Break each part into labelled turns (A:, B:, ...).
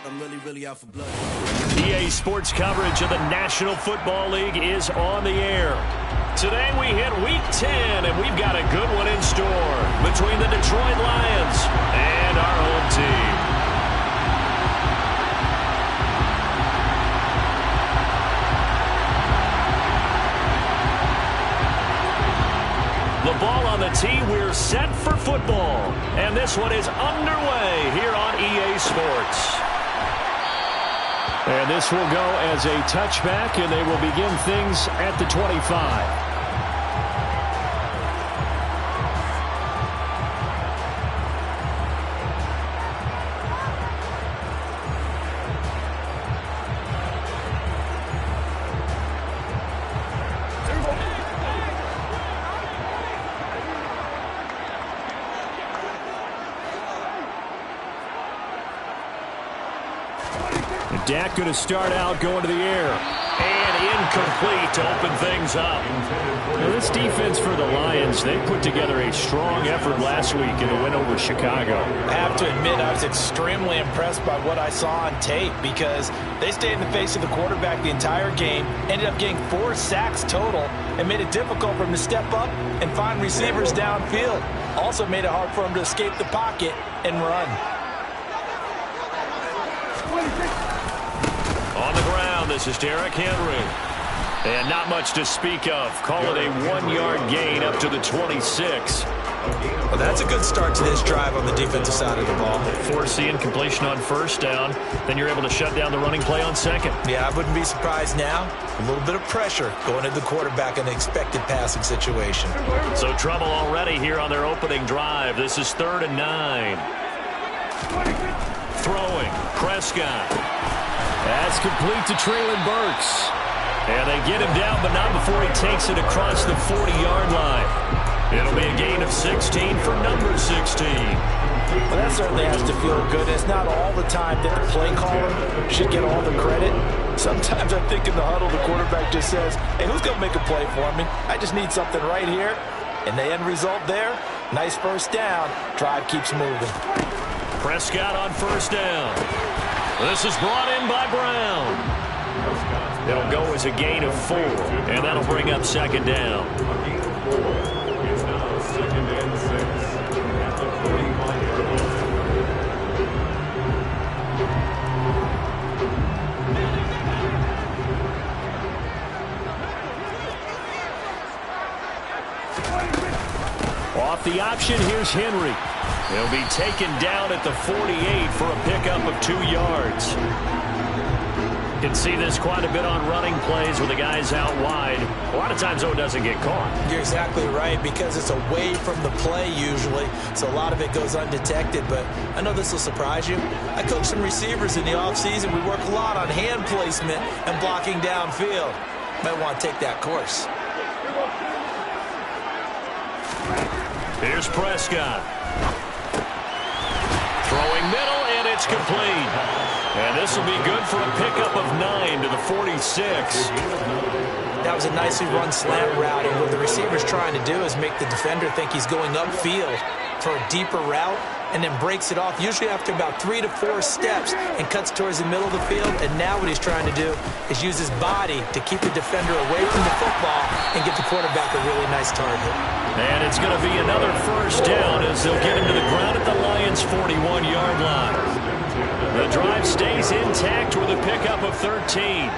A: I'm really out for blood.
B: EA Sports coverage of the National Football League is on the air. Today we hit Week 10, and we've got a good one in store between the Detroit Lions and our home team. The ball on the tee, we're set for football. And this one is underway here on EA Sports. And this will go as a touchback, and they will begin things at the 25. Dak going to start out going to the air. And incomplete to open things up. Now this defense for the Lions, they put together a strong effort last week in the win over Chicago.
C: I have to admit, I was extremely impressed by what I saw on tape because they stayed in the face of the quarterback the entire game, ended up getting 4 sacks total, and made it difficult for him to step up and find receivers downfield. Also made it hard for him to escape the pocket and run.
B: On the ground, this is Derrick Henry. And not much to speak of. Call it a 1-yard gain up to the 26.
C: Well, that's a good start to this drive on the defensive side of the ball.
B: Forcing completion on first down. Then you're able to shut down the running play on second.
C: Yeah, I wouldn't be surprised now. A little bit of pressure going to the quarterback in the expected passing situation.
B: So trouble already here on their opening drive. This is 3rd and 9. Throwing. Prescott. That's complete to Treylon Burks. And they get him down, but not before he takes it across the 40-yard line. It'll be a gain of 16 for number 16.
C: Well, that certainly has to feel good. It's not all the time that the play caller should get all the credit. Sometimes I think in the huddle, the quarterback just says, hey, who's going to make a play for me? I just need something right here. And the end result there, nice first down. Drive keeps moving.
B: Prescott on first down. This is brought in by Brown. It'll go as a gain of 4, and that'll bring up 2nd down. Off the option, here's Henry. He'll be taken down at the 48 for a pickup of 2 yards. You can see this quite a bit on running plays with the guys out wide. A lot of times, though, it doesn't get caught.
C: You're exactly right, because it's away from the play usually, so a lot of it goes undetected. But I know this will surprise you. I coach some receivers in the offseason. We work a lot on hand placement and blocking downfield. Might want to take that course.
B: Here's Prescott. Throwing middle, and it's complete. And this will be good for a pickup of 9 to the 46.
C: That was a nicely run slant route, and what the receiver's trying to do is make the defender think he's going upfield for a deeper route, and then breaks it off, usually after about 3 to 4 steps, and cuts towards the middle of the field. And now what he's trying to do is use his body to keep the defender away from the football and get the quarterback a really nice target.
B: And it's going to be another first down as they'll get him to the ground at the Lions' 41-yard line. The drive stays intact with a pickup of 13.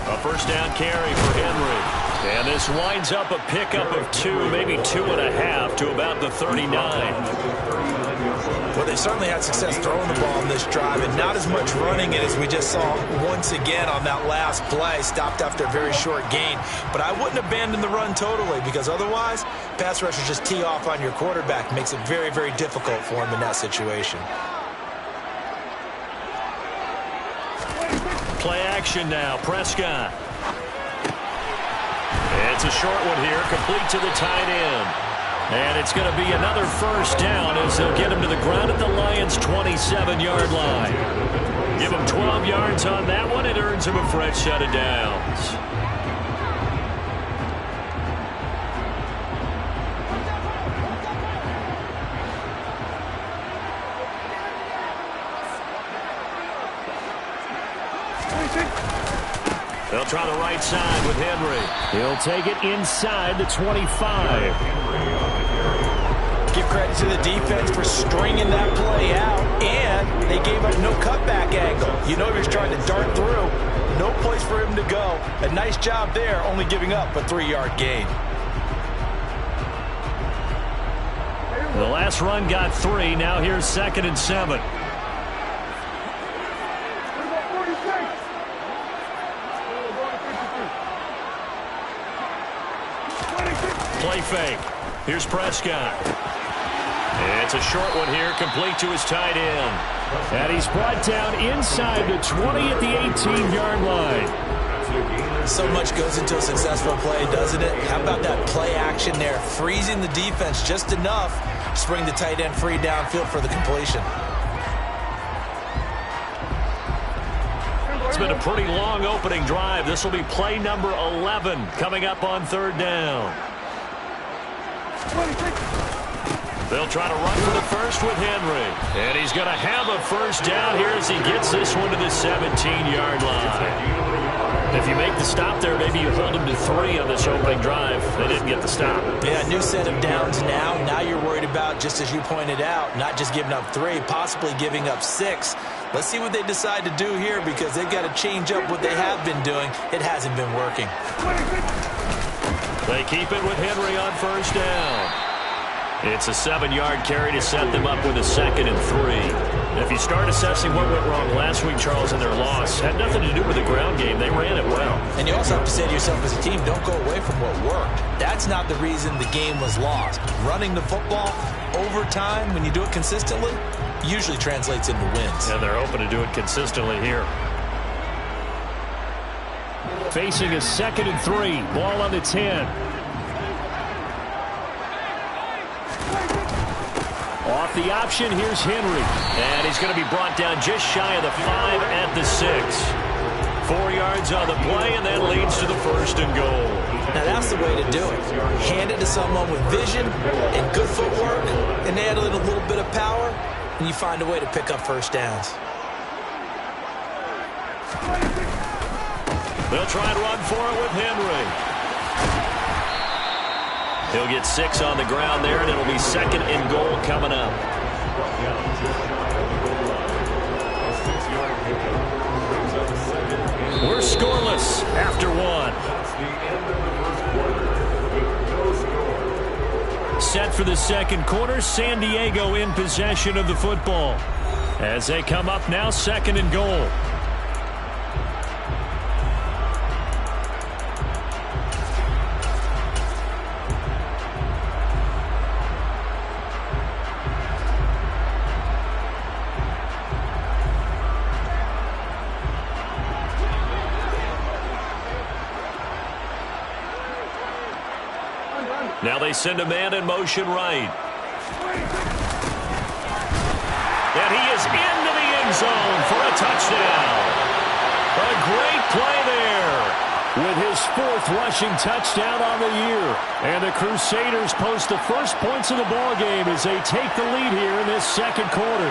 B: A first down carry for Henry. And this winds up a pickup of 2, maybe 2.5 to about the 39.
C: Well, they certainly had success throwing the ball on this drive, and not as much running it as we just saw once again on that last play. Stopped after a very short gain. But I wouldn't abandon the run totally, because otherwise, pass rushers just tee off on your quarterback. Makes it very, very difficult for him in that situation.
B: Play action now. Prescott. It's a short one here, complete to the tight end. And it's going to be another first down as they'll get him to the ground at the Lions' 27-yard line. Give him 12 yards on that one. It earns him a fresh set of downs. They'll try the right side with Henry. He'll take it inside the 25.
C: Give credit to the defense for stringing that play out, and they gave up no cutback angle. You know he was trying to dart through. No place for him to go. A nice job there, only giving up a 3-yard gain.
B: The last run got 3. Now here's 2nd and 7. Play fake. Here's Prescott. It's a short one here, complete to his tight end. And he's brought down inside the 20 at the 18-yard line.
C: So much goes into a successful play, doesn't it? How about that play action there? Freezing the defense just enough to spring the tight end free downfield for the completion.
B: It's been a pretty long opening drive. This will be play number 11 coming up on 3rd down. They'll try to run for the first with Henry. And he's going to have a first down here as he gets this one to the 17-yard line. If you make the stop there, maybe you hold him to 3 on this opening drive. They didn't get the stop.
C: Yeah, new set of downs now. Now you're worried about, just as you pointed out, not just giving up 3, possibly giving up 6. Let's see what they decide to do here, because they've got to change up what they have been doing. It hasn't been working.
B: They keep it with Henry on first down. It's a 7-yard carry to set them up with a 2nd and 3. If you start assessing what went wrong last week, Charles, in their loss, had nothing to do with the ground game. They ran it well.
C: And you also have to say to yourself as a team, don't go away from what worked. That's not the reason the game was lost. Running the football over time, when you do it consistently, usually translates into wins.
B: And they're hoping to do it consistently here. Facing a 2nd and 3. Ball on the 10. Off the option, here's Henry. And he's going to be brought down just shy of the 5 at the 6. 4 yards on the play, and that leads to the 1st and goal.
C: Now that's the way to do it. Hand it to someone with vision and good footwork, and add in a little bit of power, and you find a way to pick up first downs.
B: They'll try and run for it with Henry. He'll get 6 on the ground there, and it'll be 2nd and goal coming up. We're scoreless after 1. Set for the 2nd quarter, San Diego in possession of the football. As they come up now, 2nd and goal. Now they send a man in motion right. And he is into the end zone for a touchdown. A great play there with his 4th rushing touchdown on the year. And the Crusaders post the first points of the ballgame as they take the lead here in this 2nd quarter.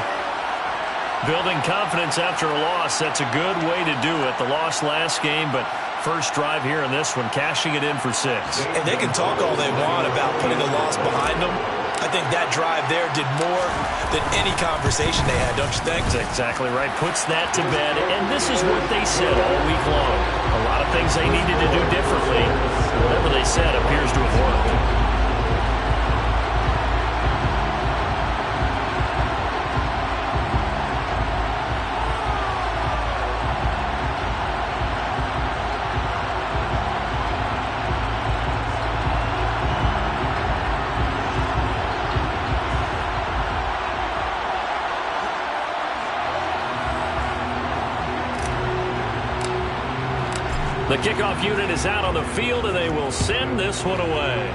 B: Building confidence after a loss, that's a good way to do it. The loss last game, but first drive here in this one, cashing it in for 6.
C: And they can talk all they want about putting a loss behind them. I think that drive there did more than any conversation they had, don't you think?
B: That's exactly right. Puts that to bed. And this is what they said all week long. A lot of things they needed to do differently. Whatever they said appears to have worked. The kickoff unit is out on the field, and they will send this one away.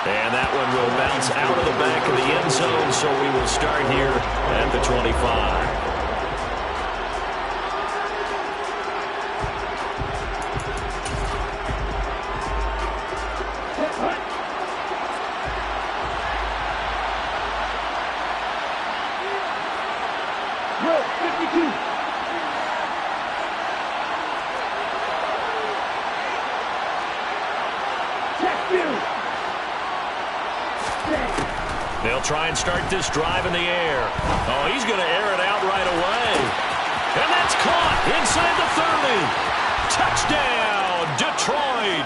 B: And that one will bounce out of the back of the end zone, so we will start here at the 25. They'll try and start this drive in the air. Oh, he's going to air it out right away. And that's caught inside the 30. Touchdown, Detroit.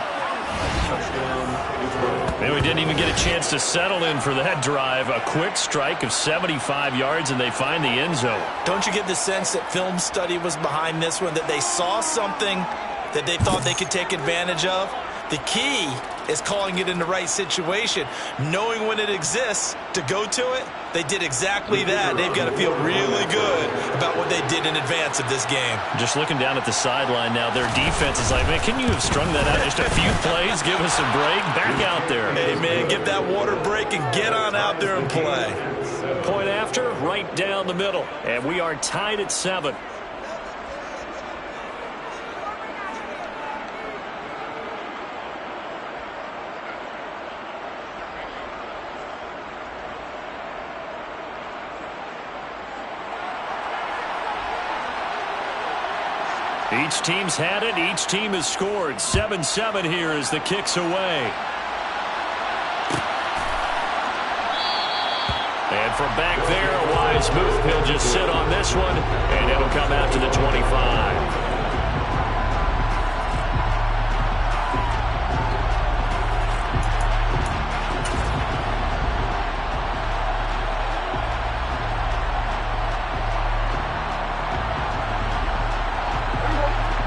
B: And we didn't even get a chance to settle in for that drive. A quick strike of 75 yards, and they find the end zone.
C: Don't you get the sense that film study was behind this one, that they saw something that they thought they could take advantage of? The key is calling it in the right situation, knowing when it exists to go to it. They did exactly that. They've got to feel really good about what they did in advance of this game.
B: Just looking down at the sideline now, their defense is like, man, can you have strung that out just a few plays? Give us a break. Back out there.
C: Hey, man, give that water break and get on out there and play.
B: Point after, right down the middle. And we are tied at 7. Each team's had it. Each team has scored. 7-7 here as the kick's away. And from back there, a wise move. He'll just sit on this one, and it'll come out to the 25.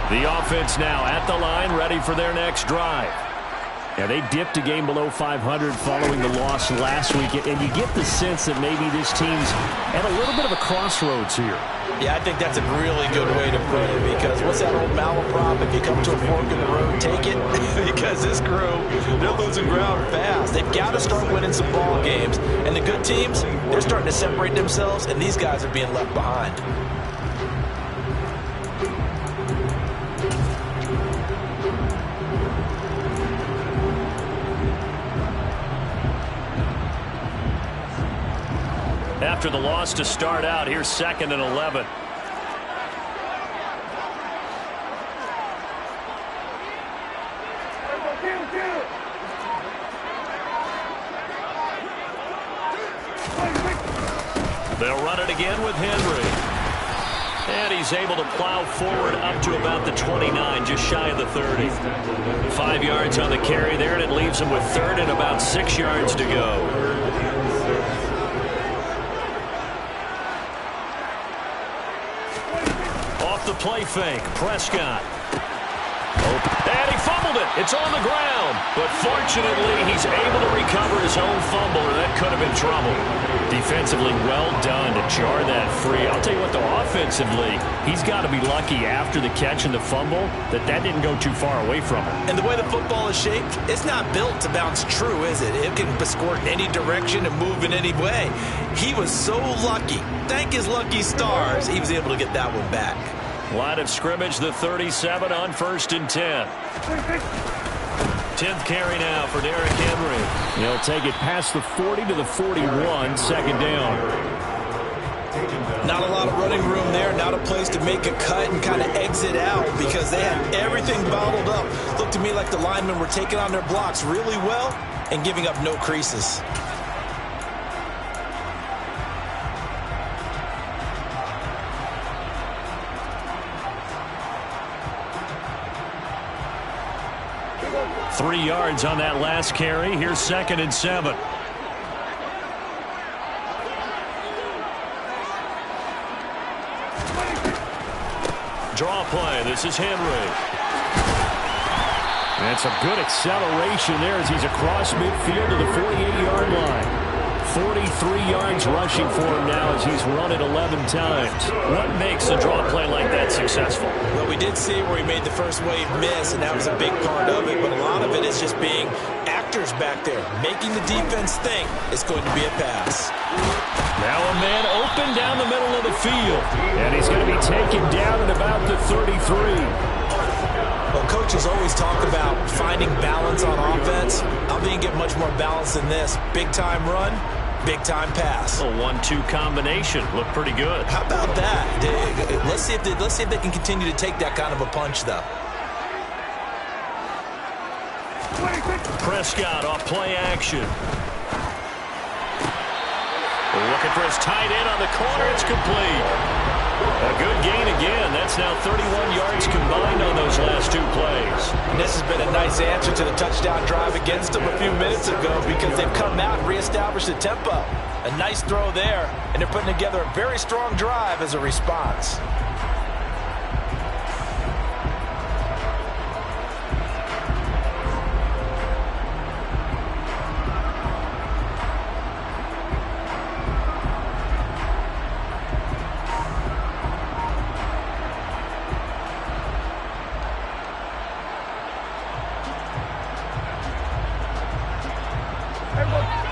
B: The offense now at the line, ready for their next drive. Yeah, they dipped a game below 500 following the loss last week, and you get the sense that maybe this team's at a little bit of a crossroads here.
C: Yeah, I think that's a really good way to put it, because what's that old malaprop? If you come to a fork in the road, take it. Because this crew, they're losing ground fast. They've got to start winning some ball games. And the good teams, they're starting to separate themselves, and these guys are being left behind.
B: After the loss to start out, here's 2nd and 11. They'll run it again with Henry. And he's able to plow forward up to about the 29, just shy of the 30. 5 yards on the carry there, and it leaves him with 3rd and about 6 yards to go. The play fake. Prescott. And he fumbled it. It's on the ground. But fortunately, he's able to recover his own fumble, or that could have been trouble. Defensively, well done to jar that free. I'll tell you what, though, offensively, he's got to be lucky after the catch and the fumble that didn't go too far away from him.
C: And the way the football is shaped, it's not built to bounce true, is it? It can be scored in any direction and move in any way. He was so lucky. Thank his lucky stars, he was able to get that one back.
B: Line of scrimmage, the 37 on 1st and 10. 10th carry now for Derrick Henry. He'll take it past the 40 to the 41, 2nd down.
C: Not a lot of running room there, not a place to make a cut and kind of exit out because they had everything bottled up. Looked to me like the linemen were taking on their blocks really well and giving up no creases.
B: Three yards on that last carry. Here's 2nd and 7. Draw play. This is Henry. That's a good acceleration there as he's across midfield to the 48-yard line. 43 yards rushing for him now as he's run it 11 times. What makes a draw play like that successful?
C: Well, we did see where he made the first wave miss, and that was a big part of it. But a lot of it is just being actors back there, making the defense think it's going to be a pass.
B: Now a man open down the middle of the field. And he's going to be taken down at about the 33.
C: Well, coaches always talk about finding balance on offense. I think you get much more balance than this. Big-time run, big-time pass.
B: A 1-2 combination. Looked pretty good.
C: How about that? Let's see if they can continue to take that kind of a punch, though.
B: Prescott off play action. Looking for his tight end on the corner. It's complete. A good gain again. That's now 31 yards combined on those last two plays.
C: And this has been a nice answer to the touchdown drive against them a few minutes ago because they've come out and reestablished the tempo. A nice throw there, and they're putting together a very strong drive as a response.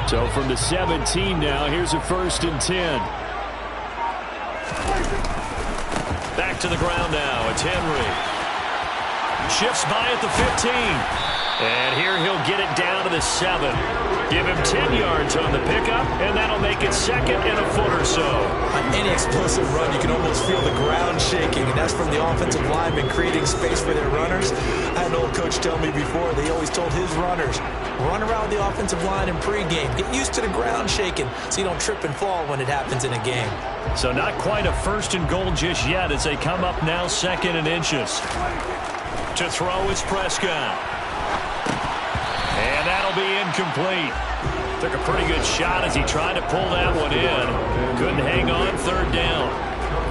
B: So from the 17 now, here's a 1st and 10. Back to the ground now. It's Henry. Shifts by at the 15. And here he'll get it down to the 7. Give him 10 yards on the pickup, and that'll make it 2nd and a foot or so.
C: On any explosive run, you can almost feel the ground shaking, and that's from the offensive linemen creating space for their runners. I had an old coach tell me before, they always told his runners, run around the offensive line in pregame. Get used to the ground shaking so you don't trip and fall when it happens in a game.
B: So not quite a 1st and goal just yet as they come up now 2nd and inches. To throw is Prescott. And that'll be incomplete. Took a pretty good shot as he tried to pull that one in. Couldn't hang on 3rd down.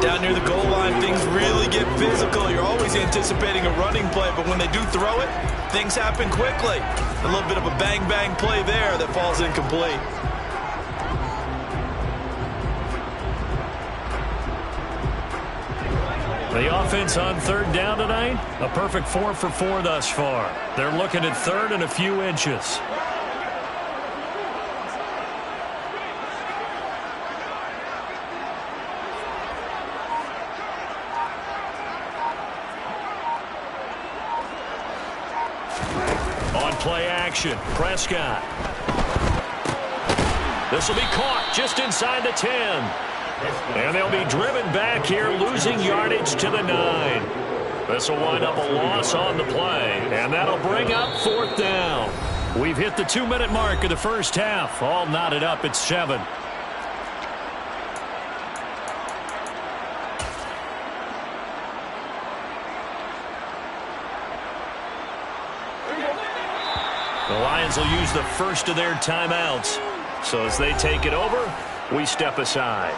C: Down near the goal line, things really get physical. You're always anticipating a running play, but when they do throw it, things happen quickly. A little bit of a bang-bang play there that falls incomplete.
B: The offense on 3rd down tonight, a perfect 4 for 4 thus far. They're looking at 3rd and a few inches. On play action, Prescott. This will be caught just inside the 10. And they'll be driven back here, losing yardage to the 9. This will wind up a loss on the play, and that'll bring up 4th down. We've hit the 2-minute mark of the first half. All knotted up at 7. The Lions will use the first of their timeouts. So as they take it over, we step aside.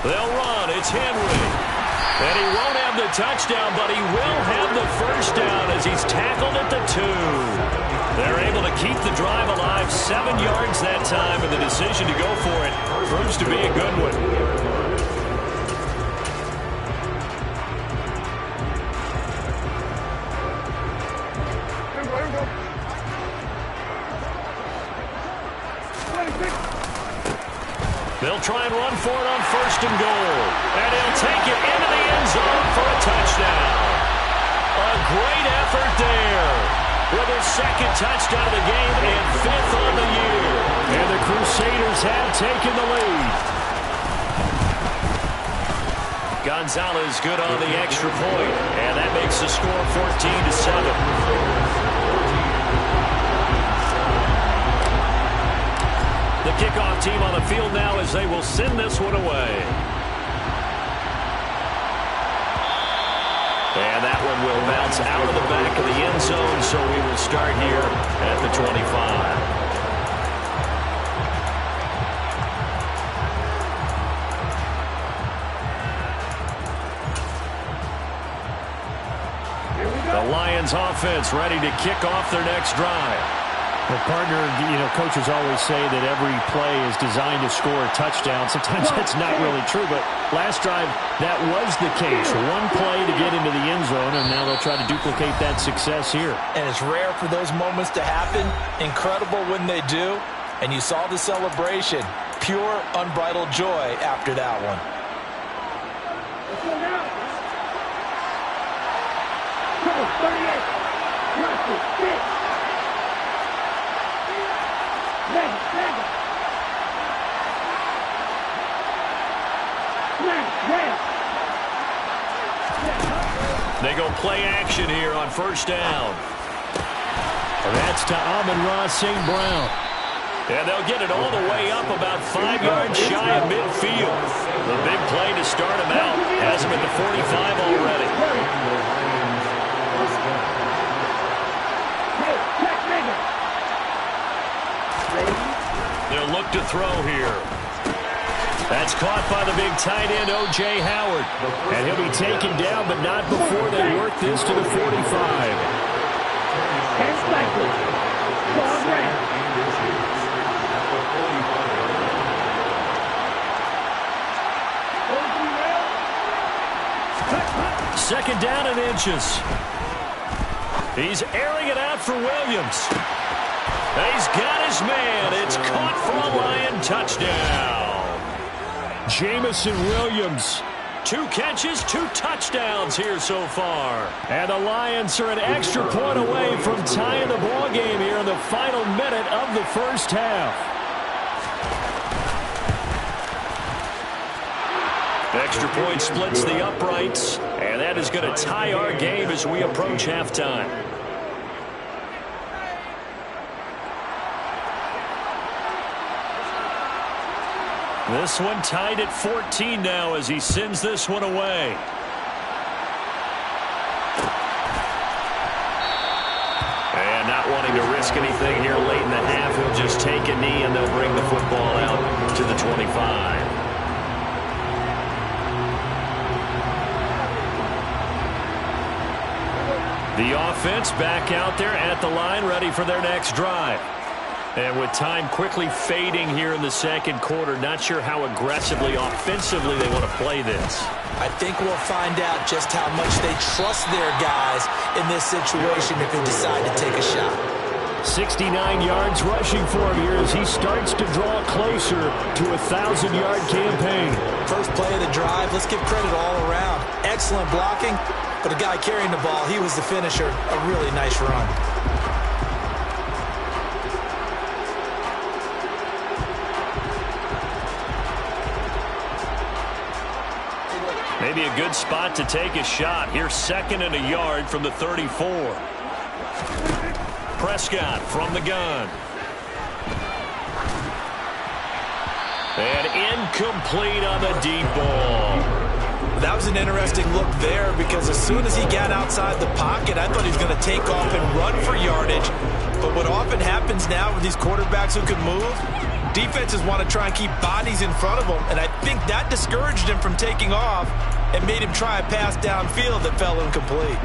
B: They'll run. It's Henry. And he won't have the touchdown, but he will have the 1st down as he's tackled at the 2. They're able to keep the drive alive, 7 yards that time, and the decision to go for it proves to be a good one. They'll try and run for it on 1st and goal. And he'll take it into the end zone for a touchdown. A great effort there. With his 2nd touchdown of the game and 5th on the year. And the Crusaders have taken the lead. Gonzalez good on the extra point. And that makes the score 14-7. The kickoff team on the field now as they will send this one away. And that one will bounce out of the back of the end zone, so we will start here at the 25. The Lions offense ready to kick off their next drive.
A: Well, partner, coaches always say that every play is designed to score a touchdown. Sometimes that's not really true, but last drive, that was the case. One play to get into the end zone, and now they'll try to duplicate that success here.
C: And it's rare for those moments to happen. Incredible when they do. And you saw the celebration. Pure, unbridled joy after that one.
B: They go play action here on first down.
A: And that's to Amon-Ra St. Brown.
B: And they'll get it all the way up about 5 yards shy of midfield. The big play to start him out has him at the 45 already. They'll look to throw here. That's caught by the big tight end, O.J. Howard.
A: And he'll be taken down, but not before they work this to the 45.
B: Second down and inches. He's airing it out for Williams. He's got his man. It's caught for a Lion touchdown.
A: Jamison Williams.
B: 2 catches, 2 touchdowns here so far.
A: And the Lions are an extra point away from tying the ball game here in the final minute of the first half.
B: Extra point splits the uprights, and that is going to tie our game as we approach halftime. This one tied at 14 now as he sends this one away. And not wanting to risk anything here late in the half, he'll just take a knee and they'll bring the football out to the 25. The offense back out there at the line, ready for their next drive. And with time quickly fading here in the second quarter, not sure how aggressively, offensively they want to play this.
C: I think we'll find out just how much they trust their guys in this situation if they decide to take a shot.
A: 69 yards rushing for him here as he starts to draw closer to a 1,000-yard campaign.
C: First play of the drive, let's give credit all around. Excellent blocking, but the guy carrying the ball, he was the finisher. A really nice run.
B: Maybe a good spot to take a shot. Here's 2nd and a yard from the 34. Prescott from the gun. And incomplete on the deep ball.
C: That was an interesting look there because as soon as he got outside the pocket, I thought he was going to take off and run for yardage. But what often happens now with these quarterbacks who can move, defenses want to try and keep bodies in front of them, and I think that discouraged him from taking off and made him try a pass downfield that fell incomplete.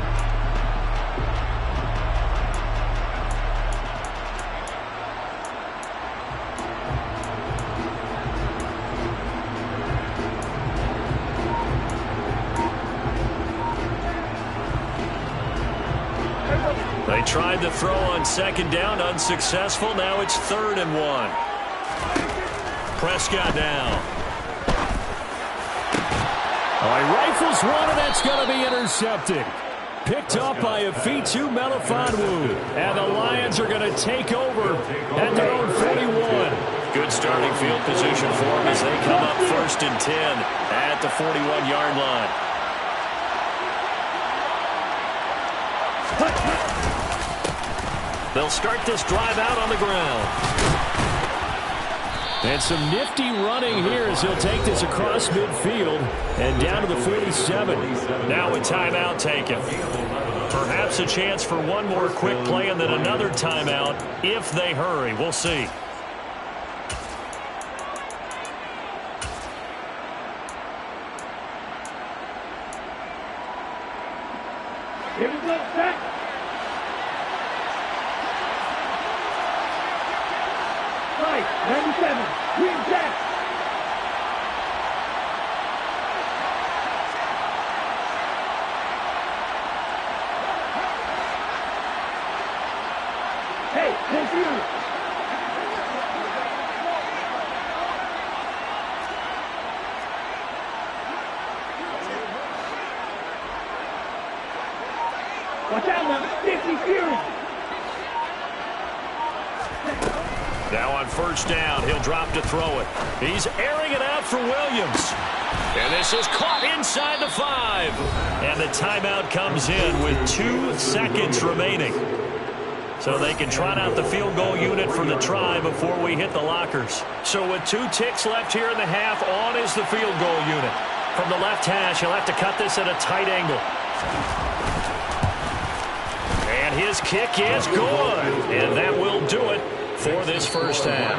B: They tried to throw on 2nd down, unsuccessful. Now it's 3rd and 1. Prescott now.
A: He rifles one, and that's going to be intercepted. Picked up by Afitu Melifonwu. And the Lions are going to take over at their own 41.
B: Good starting field position for them as they come up 1st and 10 at the 41-yard line. They'll start this drive out on the ground.
A: And some nifty running here as he'll take this across midfield and down to the 47.
B: Now a timeout taken. Perhaps a chance for one more quick play and then another timeout if they hurry. We'll see.
D: Here we go, set. Right, 97, green set. Hey, thank you. Watch out now. 50 Fury.
B: Now on first down, he'll drop to throw it. He's airing it out for Williams. And this is caught inside the 5. And the timeout comes in with 2 seconds remaining. So they can trot out the field goal unit for the try before we hit the lockers. So with 2 ticks left here in the half, on is the field goal unit. From the left hash, he'll have to cut this at a tight angle. And his kick is good. And that will do it for this first half.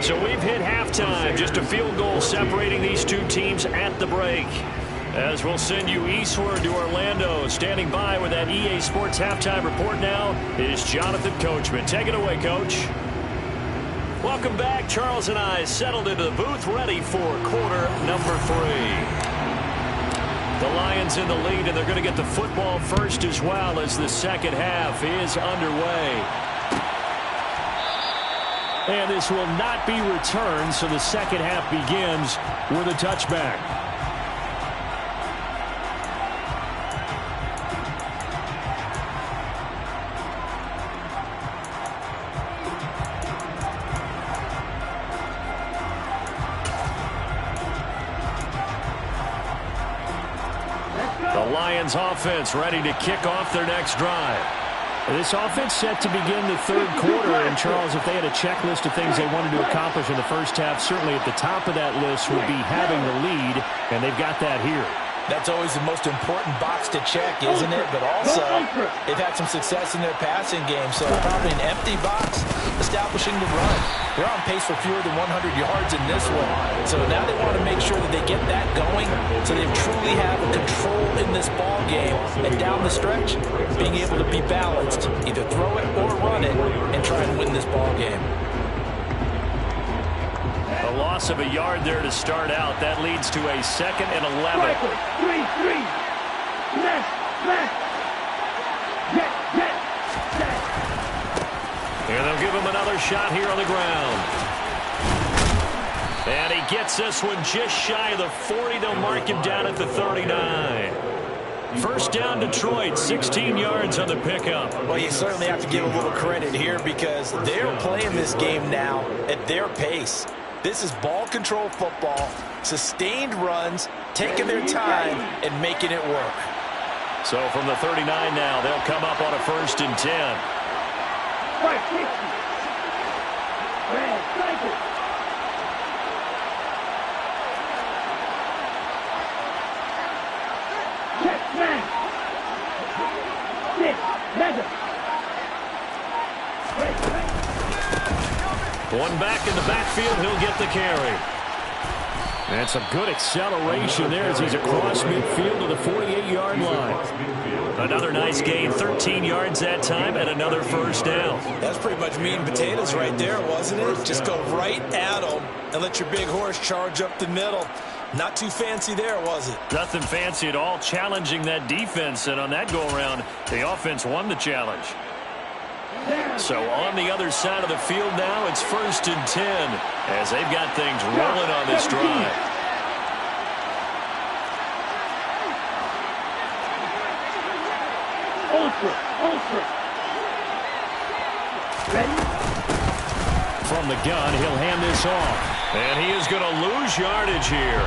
B: So we've hit halftime. Just a field goal separating these 2 teams at the break. As we'll send you eastward to Orlando. Standing by with that EA Sports halftime report now is Jonathan Coachman. Take it away, Coach. Welcome back. Charles and I settled into the booth, ready for quarter number 3. The Lions in the lead, and they're going to get the football first as well as the second half is underway. And this will not be returned, so the second half begins with a touchback. The Lions offense ready to kick off their next drive. This offense set to begin the third quarter, and Charles, if they had a checklist of things they wanted to accomplish in the first half, certainly at the top of that list would be having the lead, and they've got that here.
C: That's always the most important box to check, isn't it? But also, they've had some success in their passing game, so probably an empty box, establishing the run. They're on pace for fewer than 100 yards in this one. So now they want to make sure that they get that going so they truly have control in this ball game. And down the stretch, being able to be balanced, either throw it or run it, and try and win this ball game.
B: A loss of a yard there to start out. That leads to a 2nd and 11.
D: 3-3. Left. Jet.
B: And they'll give him another shot here on the ground. And he gets this one just shy of the 40. They'll mark him down at the 39. First down, Detroit, 16 yards on the pickup.
C: Well, you certainly have to give a little credit here because they're playing this game now at their pace. This is ball control football, sustained runs, taking their time, and making it work.
B: So from the 39 now, they'll come up on a 1st and 10.
D: Right, 60. Red, cycle. Check, smash. 6, measure.
B: One back in the backfield, he'll get the carry. And some good acceleration there as he's across midfield to the 48-yard line. Another nice gain, 13 yards that time, and another first down.
C: That's pretty much meat and potatoes right there, wasn't it? Just go right at them and let your big horse charge up the middle. Not too fancy there, was it?
B: Nothing fancy at all, challenging that defense, and on that go-around, the offense won the challenge. So on the other side of the field now, it's 1st and 10 as they've got things rolling on this drive.
D: Ultra. Ready?
B: From the gun, he'll hand this off. And he is going to lose yardage here.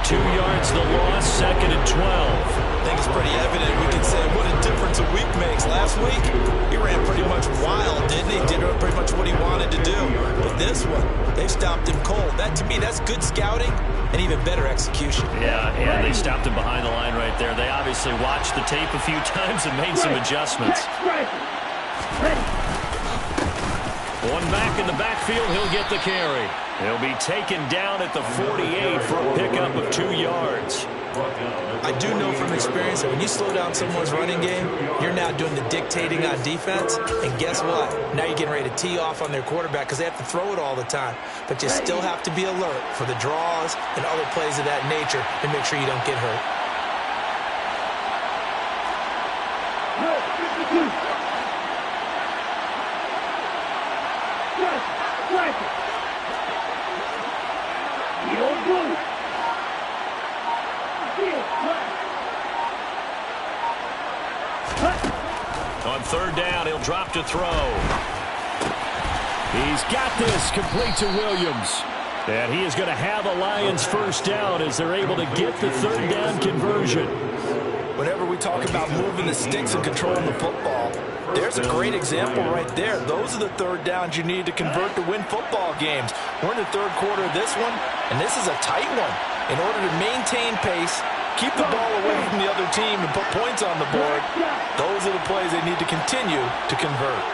B: 2 yards the loss, 2nd and 12.
C: I think it's pretty evident. We can say what a difference a week makes. Last week, he ran pretty much wild, didn't he? Did pretty much what he wanted to do. But this one, they stopped him cold. That, to me, that's good scouting and even better execution.
B: Yeah, and they stopped him behind the line right there. They obviously watched the tape a few times and made some adjustments. One back in the backfield, he'll get the carry. He'll be taken down at the 48 for a pickup of 2 yards.
C: I do know from experience that when you slow down someone's running game, you're now doing the dictating on defense. And guess what? Now you're getting ready to tee off on their quarterback because they have to throw it all the time. But you still have to be alert for the draws and other plays of that nature to make sure you don't get hurt.
B: On third down, he'll drop to throw.
A: He's got this complete to Williams. And he is going to have a Lions first down as they're able to get the third down conversion.
C: Whenever we talk about moving the sticks and controlling the football, there's a great example right there. Those are the third downs you need to convert to win football games. We're in the third quarter of this one, and this is a tight one. In order to maintain pace, keep the ball away from the other team, and put points on the board, those are the plays they need to continue to convert.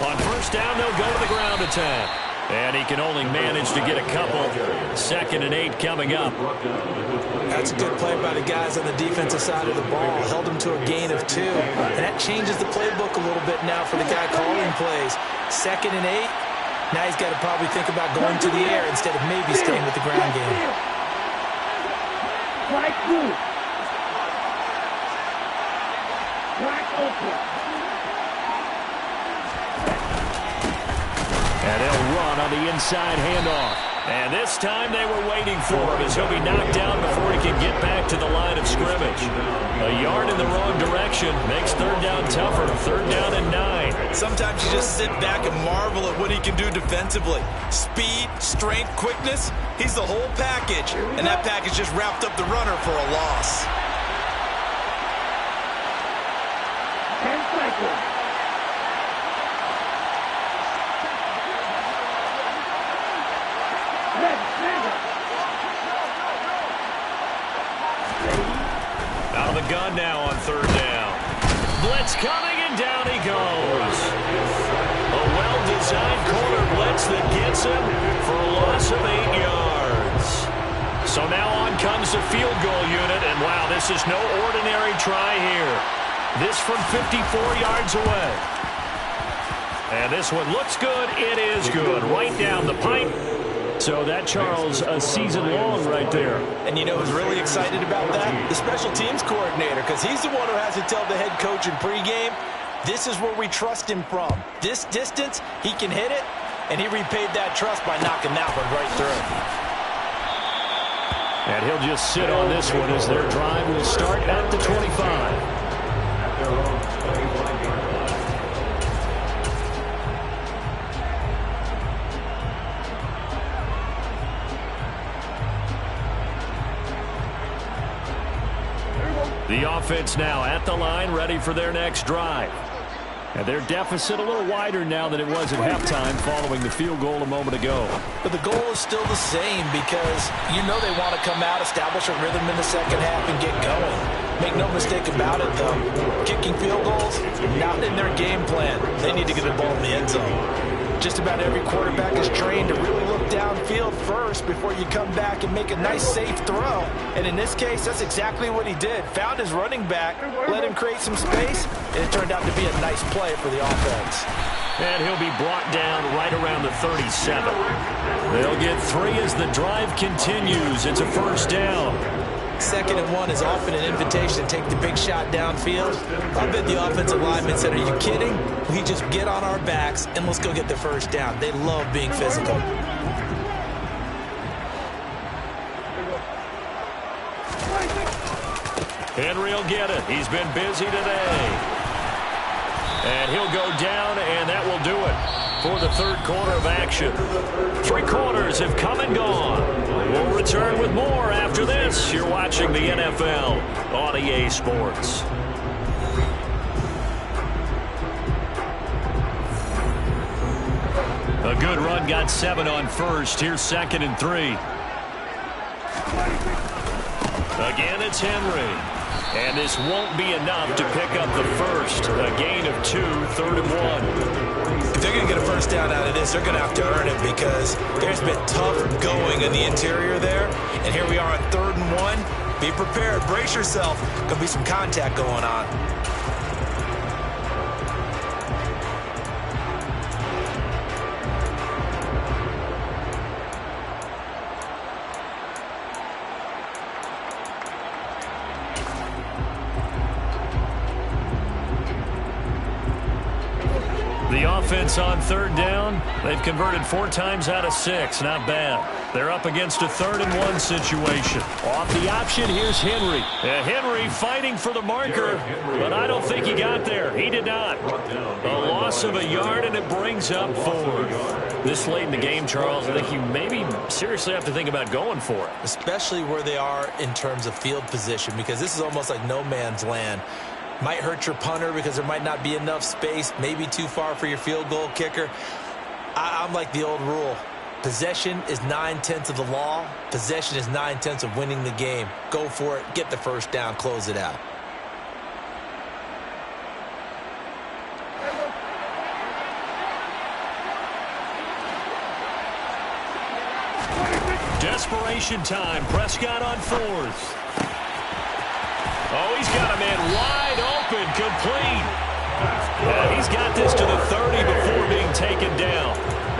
B: On first down, they'll go to the ground attack. And he can only manage to get a couple. 2nd and 8 coming up.
C: That's a good play by the guys on the defensive side of the ball. Held him to a gain of 2. And that changes the playbook a little bit now for the guy calling plays. 2nd and 8. Now he's got to probably think about going to the air instead of maybe staying with the ground game.
D: Right through. Right open.
A: And they'll run on the inside handoff.
B: And this time they were waiting for him as he'll be knocked down before he can get back to the line of scrimmage. A yard in the wrong direction makes third down tougher. 3rd down and 9.
C: Sometimes you just sit back and marvel at what he can do defensively. Speed, strength, quickness, he's the whole package. And that package just wrapped up the runner for a loss.
D: 10 seconds.
B: Out of the gun now on 3rd down. Blitz coming, and down he goes. A well-designed corner blitz that gets him for a loss of 8 yards. So now on comes the field goal unit, and wow, this is no ordinary try here. This from 54 yards away. And this one looks good. It is good. Right down the pipe.
A: So that, Charles, a season long right there.
C: And you know who's really excited about that? The special teams coordinator, because he's the one who has to tell the head coach in pregame, this is where we trust him from. This distance, he can hit it, and he repaid that trust by knocking that one right through.
A: And he'll just sit on this one as their drive will start at the 25. The offense now at the line, ready for their next drive. And their deficit a little wider now than it was at halftime following the field goal a moment ago.
C: But the goal is still the same because you know they want to come out, establish a rhythm in the second half, and get going. Make no mistake about it, though. Kicking field goals, not in their game plan. They need to get the ball in the end zone. Just about every quarterback is trained to really look downfield first before you come back and make a nice, safe throw. And in this case, that's exactly what he did. Found his running back, let him create some space, and it turned out to be a nice play for the offense.
B: And he'll be brought down right around the 37. They'll get 3 as the drive continues. It's a first down.
C: 2nd and 1 is often an invitation to take the big shot downfield. I bet the offensive lineman said, are you kidding? We just get on our backs and let's go get the first down. They love being physical.
B: Henry will get it. He's been busy today. And he'll go down, and that will do it for the third quarter of action. 3 quarters have come and gone. We'll return with more after this. You're watching the NFL on EA Sports. A good run, got 7 on first. Here's 2nd and 3. Again, it's Henry. And this won't be enough to pick up the first. A gain of 2, 3rd and 1.
C: If they're going to get a first down out of this, they're going to have to earn it because there's been tough going in the interior there. And here we are on 3rd and 1. Be prepared. Brace yourself. Going to be some contact going on.
B: offense on third down. They've converted 4 times out of 6. Not bad. They're up against a 3rd-and-1 situation.
A: Off the option, here's Henry.
B: Henry fighting for the marker, but I don't think he got there. He did not. A loss of a yard, and it brings up 4th. This late in the game, Charles, I think you maybe seriously have to think about going for it.
C: Especially where they are in terms of field position, because this is almost like no man's land. Might hurt your punter because there might not be enough space, maybe too far for your field goal kicker. I'm like the old rule. Possession is 9/10 of the law. Possession is 9/10 of winning the game. Go for it. Get the first down. Close it out.
B: Desperation time. Prescott on 4th. Oh, he's got a man wide open, complete. Yeah, he's got this to the 30 before being taken down.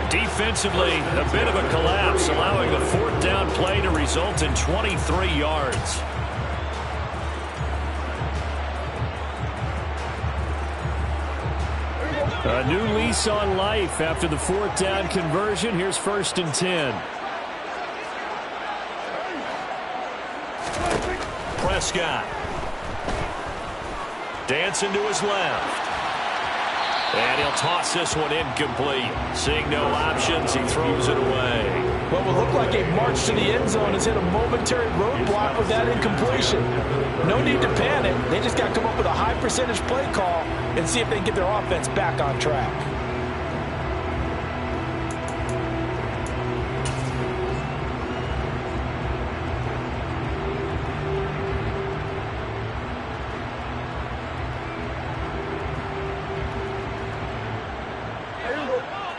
B: Defensively, a bit of a collapse, allowing the 4th down play to result in 23 yards.
A: A new lease on life after the 4th down conversion. Here's 1st and 10.
B: Prescott. Dancing to his left. And he'll toss this one incomplete. Seeing no options, he throws it away.
E: What will look like a march to the end zone has hit a momentary roadblock with that incompletion. No need to panic. They just got to come up with a high percentage play call and see if they can get their offense back on track.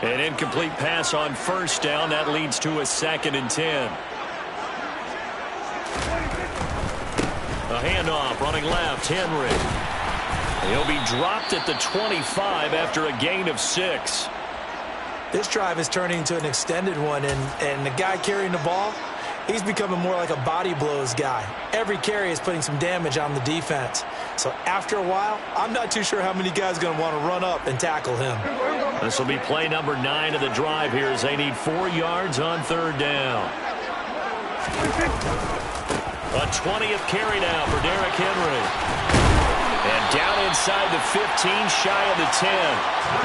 B: An incomplete pass on 1st down. That leads to a 2nd and 10. A handoff running left. Henry. He'll be dropped at the 25 after a gain of 6.
C: This drive is turning into an extended one, and the guy carrying the ball, he's becoming more like a body blows guy. Every carry is putting some damage on the defense. So after a while, I'm not too sure how many guys are going to want to run up and tackle him.
B: This will be play number 9 of the drive here as they need 4 yards on 3rd down. A 20th carry now for Derrick Henry. And down inside the 15, shy of the 10.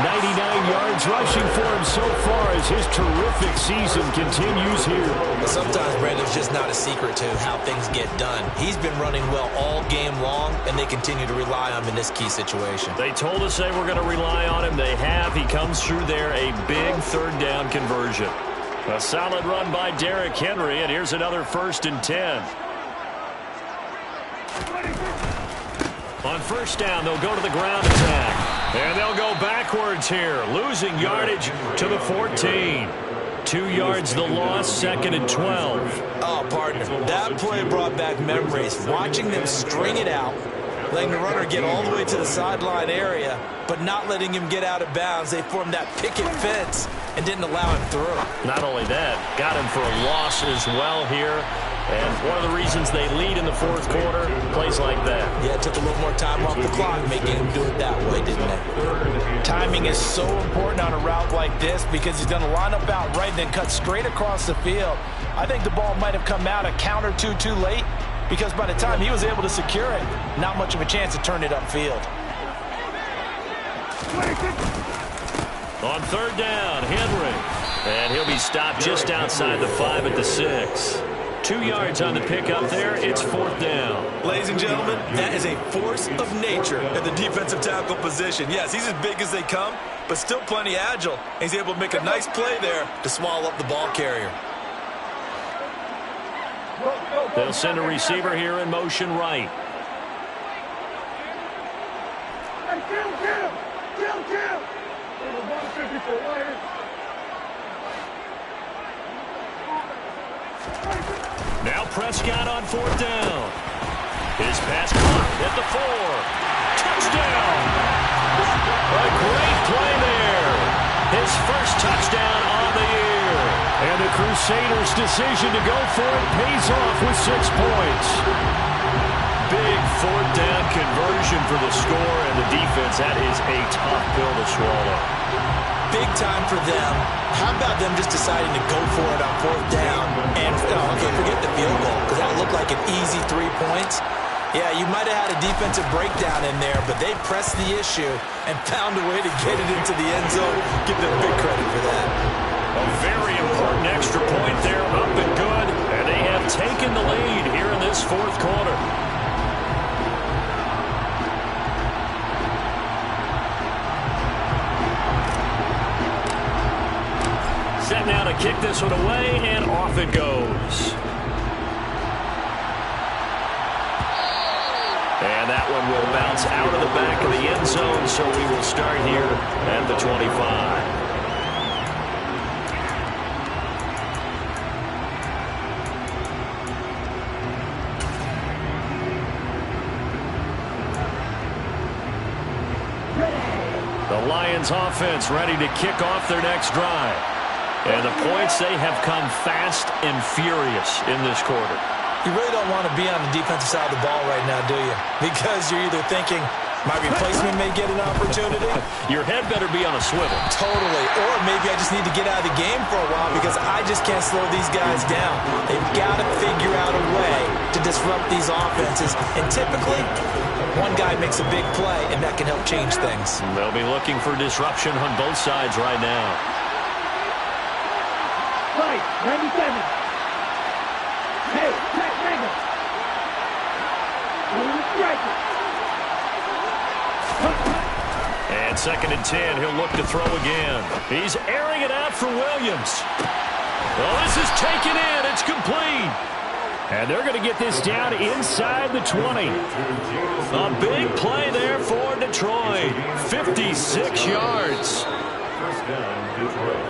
A: 99 yards rushing for him so far as his terrific season continues here.
C: But sometimes, Brandon, it's just not a secret to how things get done. He's been running well all game long, and they continue to rely on him in this key situation.
B: They told us they were going to rely on him. They have. He comes through there, a big 3rd down conversion. A solid run by Derrick Henry, and here's another 1st and 10. On 1st down, they'll go to the ground attack. And they'll go backwards here, losing yardage to the 14. 2 yards the loss, 2nd and 12.
C: Oh, partner, that play brought back memories. Watching them string it out, letting the runner get all the way to the sideline area, but not letting him get out of bounds. They formed that picket fence and didn't allow him through.
B: Not only that, got him for a loss as well here. And one of the reasons they lead in the 4th quarter, plays like that.
C: Yeah, it took a little more time off the clock, making him do it that way, didn't it?
E: Timing is so important on a route like this because he's going to line up out right and then cut straight across the field. I think the ball might have come out a count or two too late because by the time he was able to secure it, not much of a chance to turn it upfield.
B: On 3rd down, Henry. And he'll be stopped just outside the 5 at the 6. 2 yards on the pickup there. It's 4th down.
C: Ladies and gentlemen, that is a force of nature at the defensive tackle position. Yes, he's as big as they come, but still plenty agile. He's able to make a nice play there to swallow up the ball carrier.
B: They'll send a receiver here in motion right. Now Prescott on 4th down. His pass caught at the 4. Touchdown! A great play there. His first touchdown on the year.
A: And the Crusaders' decision to go for it pays off with 6 points.
B: Big 4th down conversion for the score, and the defense, that is a tough pill to swallow.
C: big time for them. How about them just deciding to go for it on 4th down? And, okay, forget the field goal, because that looked like an easy 3 points. Yeah, you might have had a defensive breakdown in there, but they pressed the issue and found a way to get it into the end zone. Give them big credit for that.
B: A very important extra point there, up and good, and they have taken the lead here in this 4th quarter. Set now to kick this one away, and off it goes. And that one will bounce out of the back of the end zone, so we will start here at the 25. The Lions offense ready to kick off their next drive. And the points, they have come fast and furious in this quarter.
C: You really don't want to be on the defensive side of the ball right now, do you? Because you're either thinking, my replacement may get an opportunity.
B: Your head better be on a swivel.
C: Totally. Or maybe I just need to get out of the game for a while because I just can't slow these guys down. They've got to figure out a way to disrupt these offenses. And typically, one guy makes a big play, and that can help change things.
B: They'll be looking for disruption on both sides right now.
D: Fight, 97. Hey, Jack Ranger.
B: And 2nd and 10, he'll look to throw again. He's airing it out for Williams. Well, this is taken in. It's complete.
A: And they're going to get this down inside the 20.
B: A big play there for Detroit. 56 yards.
F: First down, Detroit.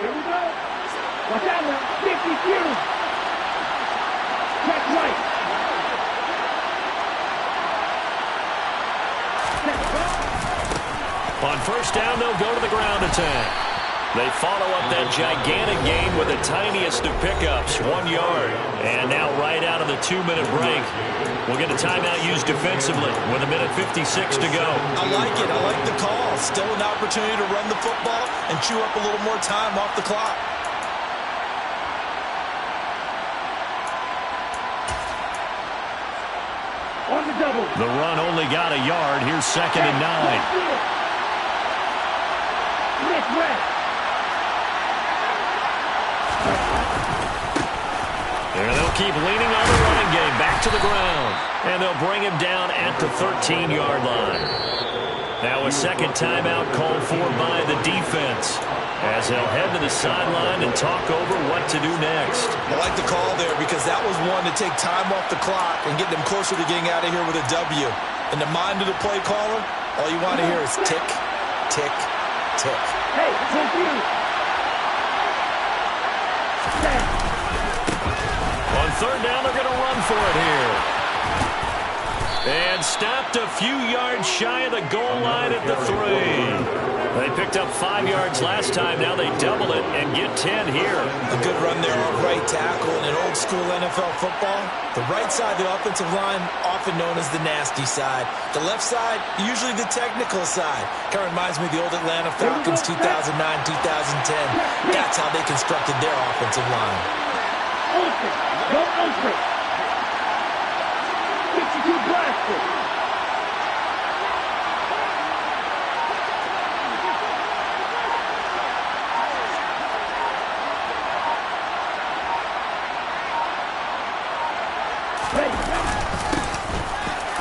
D: Here we go. Watch out now. 52. Check right.
B: On 1st down, they'll go to the ground attack. They follow up that gigantic gain with the tiniest of pickups, 1 yard. And now right out of the 2-minute break, we'll get a timeout used defensively with 1:56 to go.
C: I like it. I like the call. Still an opportunity to run the football and chew up a little more time off the clock.
D: On the double.
B: The run only got a yard. Here's 2nd and 9.
D: Nick Red.
B: And they'll keep leaning on the running game. Back to the ground. And they'll bring him down at the 13-yard line. Now a 2nd timeout called for by the defense, as they'll head to the sideline and talk over what to do next.
C: I like the call there because that was one to take time off the clock and get them closer to getting out of here with a W. In the mind of the play caller, all you want to hear is tick, tick, tick.
D: Hey, confused.
B: On 3rd down, they're going to run for it here. And stopped a few yards shy of the goal line at the 3. They picked up 5 yards last time. Now they double it and get 10 here.
C: A good run there off right tackle in an old-school NFL football. The right side of the offensive line, often known as the nasty side. The left side, usually the technical side. Kind of reminds me of the old Atlanta Falcons 2009-2010. That's how they constructed their offensive line.
D: Open. Go open. 52 blaster.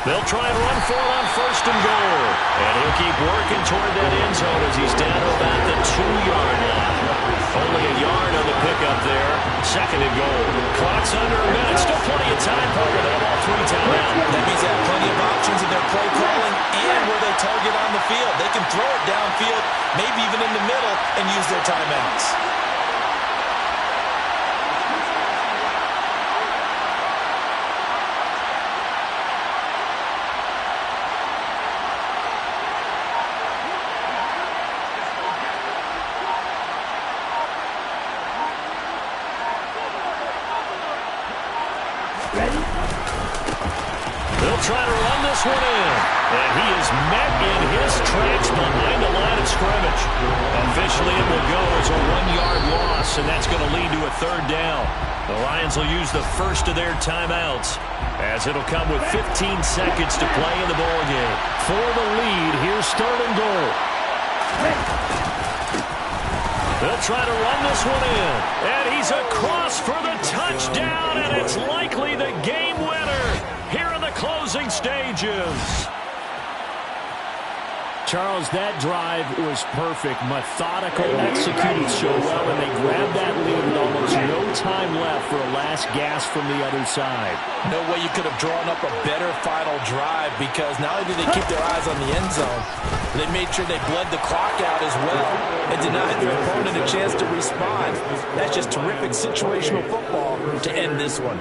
B: They'll try and run for it on 1st and goal. And he'll keep working toward that end zone as he's down to about the 2-yard line. Only a yard on the pickup there. 2nd and goal. Clock's under a minute. Still plenty of time, Parker. They have all 3 timeouts.
C: That means they have plenty of options in their play calling and where they target on the field. They can throw it downfield, maybe even in the middle, and use their timeouts.
B: They'll try to run this one in. And he is met in his tracks behind the line of scrimmage. Officially, it will go as a 1-yard loss, and that's going to lead to a 3rd down. The Lions will use the first of their timeouts, as it'll come with 15 seconds to play in the ballgame.
A: For the lead, here's 3rd and goal.
B: They'll try to run this one in. And he's across for the touchdown, and it's likely the game winner here in the closing stages.
A: Charles, that drive was perfect. Methodical, executed so well, and they grabbed that lead with almost no time left for a last gasp from the other side.
E: No way you could have drawn up a better final drive, because not only did they keep their eyes on the end zone, they made sure they bled the clock out as well and denied their opponent a chance to respond. That's just terrific situational football to end this one.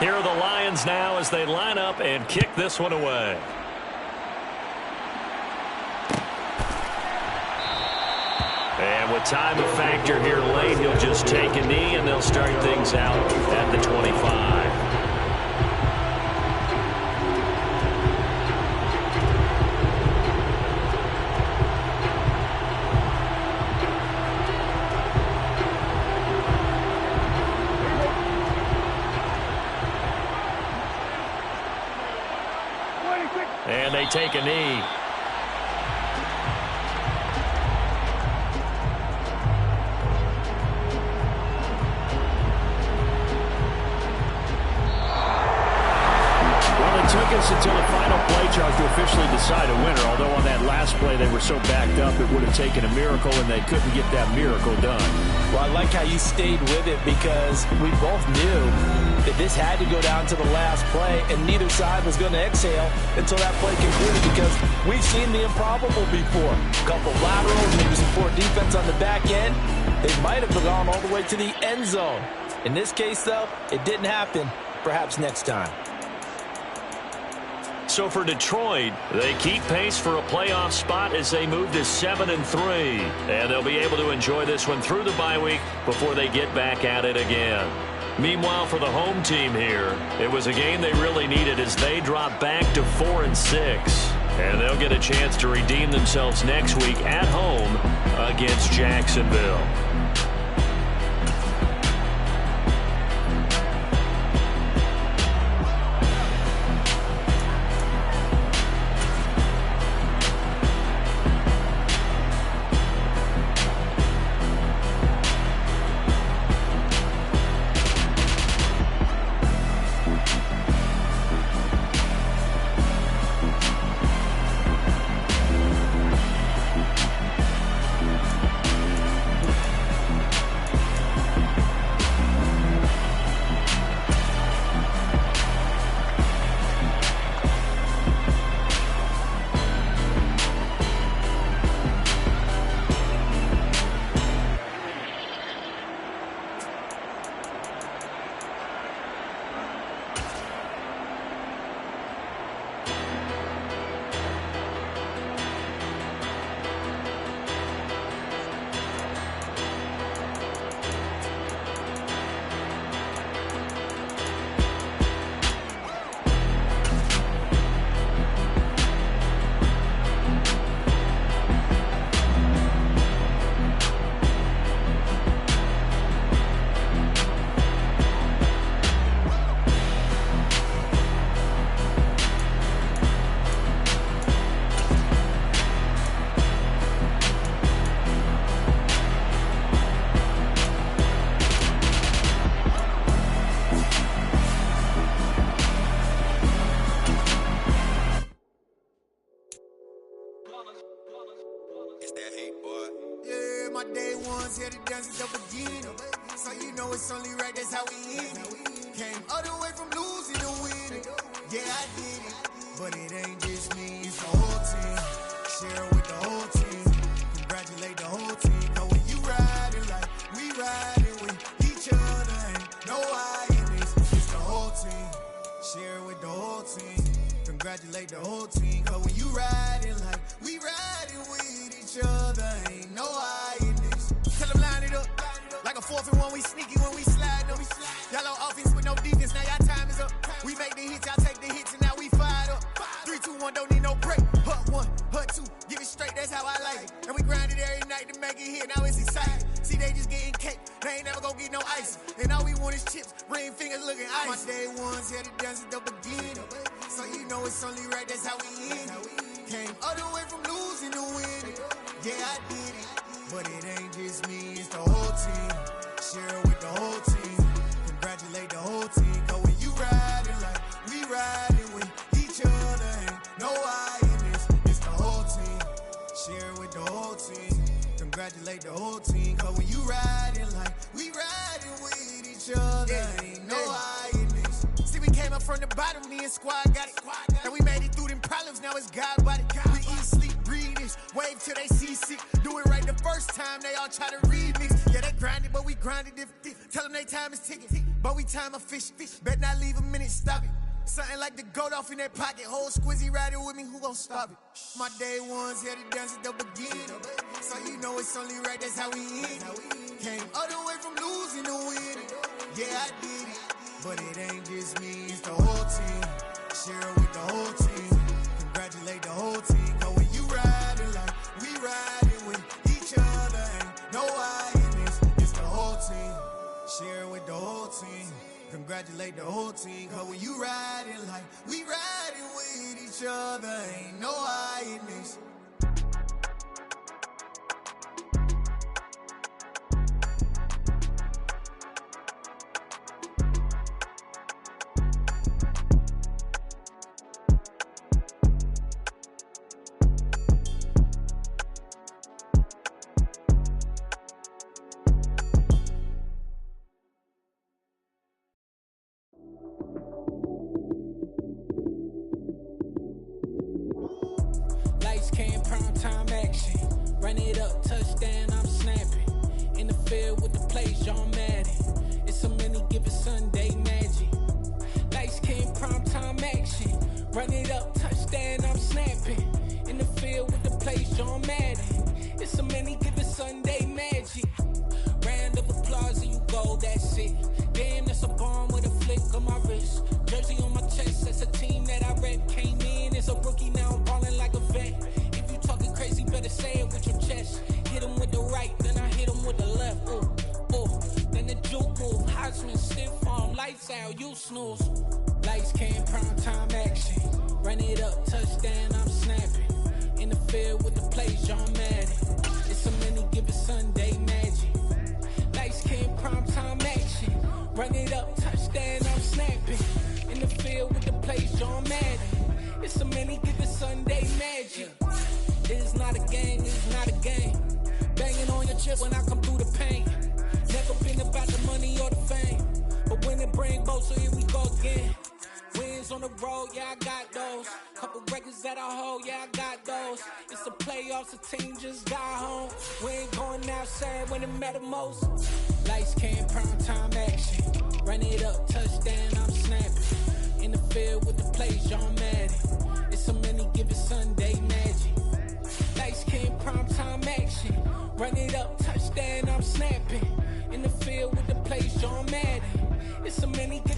B: Here are the Lions now as they line up and kick this one away. And with time a factor here late, he'll just take a knee, and they'll start things out at the 25. And they take a knee.
A: Well, it took us until the final play, Charles, to officially decide a winner, although on that last play they were so backed up it would have taken a miracle, and they couldn't get that miracle done.
E: Well, I like how you stayed with it, because we both knew that this had to go down to the last play, and neither side was going to exhale until that play concluded, because we've seen the improbable before. A couple laterals, maybe some poor defense on the back end. They might have gone all the way to the end zone. In this case, though, it didn't happen. Perhaps next time.
B: So for Detroit, they keep pace for a playoff spot as they move to 7-3. And they'll be able to enjoy this one through the bye week before they get back at it again. Meanwhile, for the home team here, it was a game they really needed as they drop back to 4-6. And they'll get a chance to redeem themselves next week at home against Jacksonville.
G: my day ones here to dance with the beginning. So you know it's only right, that's how we live it. Came all the way from losing to winning. Yeah, I did it. But it ain't just me, it's the whole team. Share it with the whole team. Congratulate the whole team. Know Congratulate the whole team, cause when you riding like we riding with each other, ain't no hiding this. Tell them line it up, like a 4th and 1, we sneaky when we slide them. Yellow offense with no defense, now y'all time is up. We make the hits, y'all take the hits, and now we fired up. 3, 2, 1, don't need no break. Hut 1, hut 2, give it straight, that's how I like it. And we grind it every night to make it hit, now it's exciting. See, they just getting cake, they ain't never gonna get no ice. And all we want is chips, ring fingers looking ice. My day ones had it done since the beginning. So you know it's only right, that's how we end it. Came all the way from losing to winning. Yeah, I did it, but it ain't just me, it's the whole team. Share it with the whole team. Congratulate the whole team, cause when you riding like we riding with each other, ain't no hiding this, it's the whole team. Share it with the whole team. Congratulate the whole team, cause when you riding like we riding with each other, ain't no hiding this. See, we came up from the bottom, me and squad got it. And we made it through them problems, now it's God body. We eat, sleep, breathe this, wave till they seasick. Do it right the first time, they all try to remix. Yeah, they grinded, but we grinded different. Tell them they time is ticking, but we time a fish. Bet not leave a minute, stop it. Something like the goat off in their pocket. Whole squizzy riding with me, who gon' stop it? My day ones had it done since the beginning. So you know it's only right, that's how we end it. Came all the way from losing to winning. Yeah, I did it, but it ain't just me, it's the whole team. Share it with the whole team. Congratulate the whole team, cause when you riding like we riding with each other, ain't no hiding this, it's the whole team. Share it with the whole team. Congratulate the whole team, cause when you riding like we riding with each other, ain't no hiding this.
H: Run it up, touchdown, I'm snapping. In the field with the plays, John Madden. It's so many good